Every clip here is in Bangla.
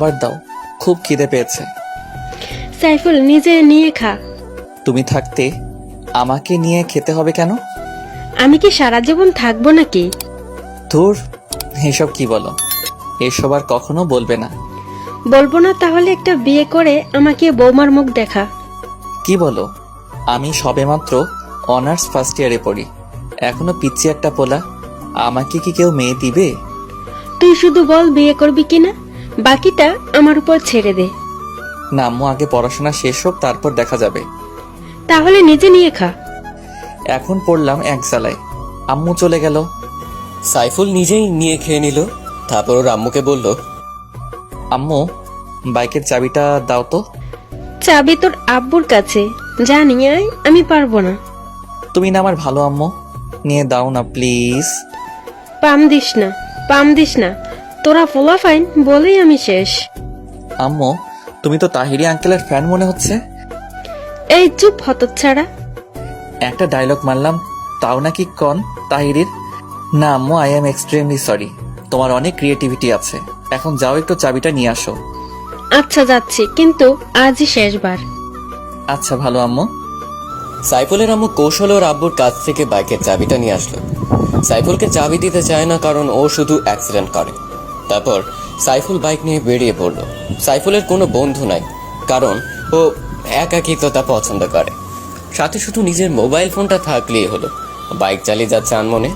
খাবার দাও, খুব খিদে পেয়েছে। সাইফুল নিজে নিয়ে খা। তুমি থাকতে আমাকে নিয়ে খেতে হবে কেন? আমি কি সারা জীবন থাকবো নাকি? ধুর, এসব কি বলো? এসব আর কখনো বলবে না। বলবো না তাহলে একটা বিয়ে করে আমাকে বৌমার মুখ দেখা। কি বলো? আমি সবেমাত্র অনার্স ফার্স্ট ইয়ারে পড়ি, এখনো পিচ্ছি একটা পোলা। আমাকে কি কেউ মেয়ে দিবে? তুই শুধু বল বিয়ে করবি কিনা, বাকিটা আমার উপর ছেড়ে দে। না আম্মু, আগে পড়াশোনা শেষ হোক, তারপর দেখা যাবে। তাহলে নিজে নিয়ে খা। এখন পড়লাম এক জ্বালায়, আম্মু চলে গেল। সাইফুল নিজেই নিয়ে খেয়ে নিল। তারপর ওর আম্মুকে বলল, আম্মু, বাইকের চাবিটা দাও তো। চাবি তোর আব্বুর কাছে, যা নিয়ে আয়। আমি পারবো না। তুমি না আমার ভালো আম্মু, নিয়ে দাও না প্লিজ। পাম দিস না, পাম দিস না। তোরা ফোলা ফাইন বলেই আমি শেষ। আম্মু, তুমি তো তাহিরি আঙ্কেলের ফ্যান মনে হচ্ছে। এই চুপ হতচ্ছাড়া। একটা ডায়লগ মারলাম, তাও নাকি কন তাহিরির? না আম্মু, আই এম এক্সট্রিমলি সরি। তোমার অনেক ক্রিয়েটিভিটি আছে। এখন যাও, একটু চাবিটা নিয়ে আসো। আচ্ছা যাচ্ছি, কিন্তু আজই শেষবার। আচ্ছা ভালো আম্মু। সাইফুলের আম্মু কৌশলে ওর আব্বুর কাছ থেকে বাইকের চাবিটা নিয়ে আসলো। সাইফুলকে চাবি দিতে চায় না, কারণ ও শুধু অ্যাক্সিডেন্ট করে। তারপর সাইফুল বাইক নিয়ে বেরিয়ে পড়লো। সাইফুলের কোনো বন্ধু নাই, কারণ ও একাকিত্বতা পছন্দ করে। সাথে শুধু নিজের মোবাইল ফোনটা থাকলেই হলো। বাইক চালিয়ে যাচ্ছে আনমনে।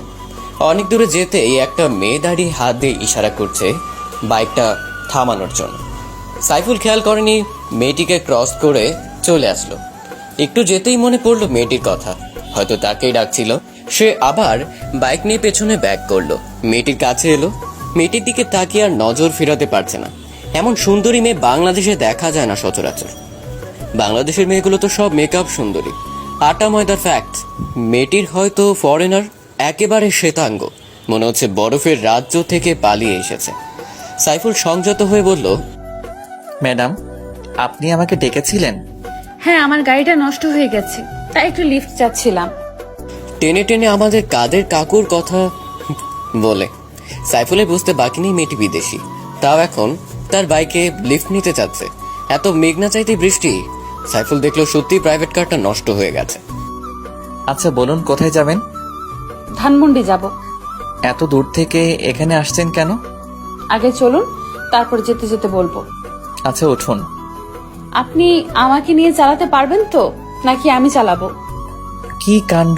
অনেক দূরে যেতেই একটা মেয়ে দাঁড়িয়ে হাত দিয়ে ইশারা করছে বাইকটা থামানোর জন্য। সাইফুল খেয়াল করেনি, মেয়েটিকে ক্রস করে চলে আসলো। একটু যেতেই মনে পড়লো মেয়েটির কথা, হয়তো তাকেই ডাকছিল। সে আবার বাইক নিয়ে পেছনে ব্যাক করলো। মেয়েটির কাছে এলো। মেয়েটির দিকে তাকিয়ে আর নজর ফেরাতে পারছে না। এমন সুন্দরী মেয়ে বাংলাদেশে দেখা যায় না সচরাচর। বাংলাদেশের মেয়েগুলো তো সব মেকআপ সুন্দরী, আটা ময়দার ফ্যাক্ট। মেয়েটির হয়তো ফরেনার, একেবারে শ্বেতাঙ্গ, মনে হচ্ছে বরফের রাজ্য থেকে পালিয়ে এসেছে। সাইফুল সংযত হয়ে বলল, ম্যাডাম, আপনি আমাকে ডেকেছিলেন? হ্যাঁ, আমার গাড়িটা নষ্ট হয়ে গেছে, তাই একটু লিফট চাচ্ছিলাম। টেনে টেনে আমাদের কাদের কাকুর কথা বলে। সাইফুলের বুঝতে বাকি নেই মেয়েটি বিদেশি, তাও এখন তার বাইকে লিফট নিতে চাচ্ছে। এত মেঘ না চাইতে বৃষ্টি। সাইফুল দেখলো সত্যি প্রাইভেট কারটা নষ্ট হয়ে গেছে। আচ্ছা বলুন, কোথায় যাবেন? ধানমন্ডি যাব। এত দূর থেকে এখানে আসছেন কেন? আগে চলুন, তারপর যেতে যেতে বলবো। আচ্ছা উঠুন। আপনি আমাকে নিয়ে চালাতে পারবেন তো, নাকি আমি চালাবো? কি কাণ্ড,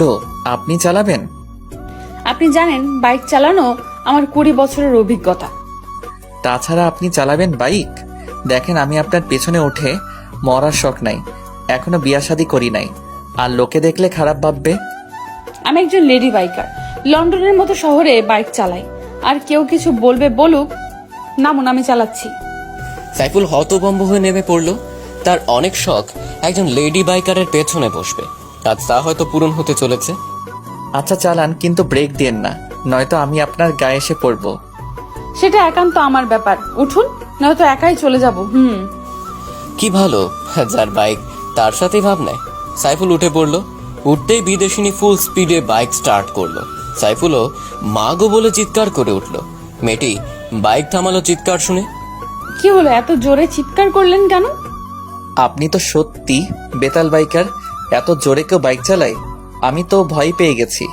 আপনি চালাবেন? আপনি জানেন বাইক চালানো আমার 20 বছরের অভিজ্ঞতা। তাছাড়া আপনি চালাবেন বাইক? দেখেন, আমি আপনার পেছনে উঠে মরার শখ নাই, এখনো বিয়া শাদী করি নাই, আর লোকে দেখলে খারাপ ভাববে। আমি একজন লেডি বাইকার, লন্ডনের মতো শহরে বাইক চালাই। আর কেউ কিছু বলবে বলুক, নামুন, আমি চালাচ্ছি। সাইফুল হতভম্ব হয়ে নেমে পড়লো। তার অনেক শখ একজন লেডি বাইকারের পেছনে বসবে, আজ তা হয়তো পূরণ হতে চলেছে। আচ্ছা চালান, কিন্তু ব্রেক দিয়েন না, নয়তো আমি আপনার গায়ে এসে পড়বো। সেটা একান্ত আমার ব্যাপার, উঠুন, নয়তো একাই চলে যাব। কি ভালো, যার বাইক তার সাথেই ভাব নেয়। সাইফুল উঠে পড়লো। উঠতেই বিদেশিনী ফুল স্পিডে বাইক স্টার্ট করলো। সাইফুলও মা গো বলে চিৎকার করে উঠলো। মেয়েটি বাইক থামালো চিৎকার শুনে। কি হলো, এত জোরে চিৎকার করলেন কেন? আপনি তো সত্যি বেতাল বাইকার, এত জোরে কেউ বাইক চালায়? আমি তো ভয় পেয়ে গেছি।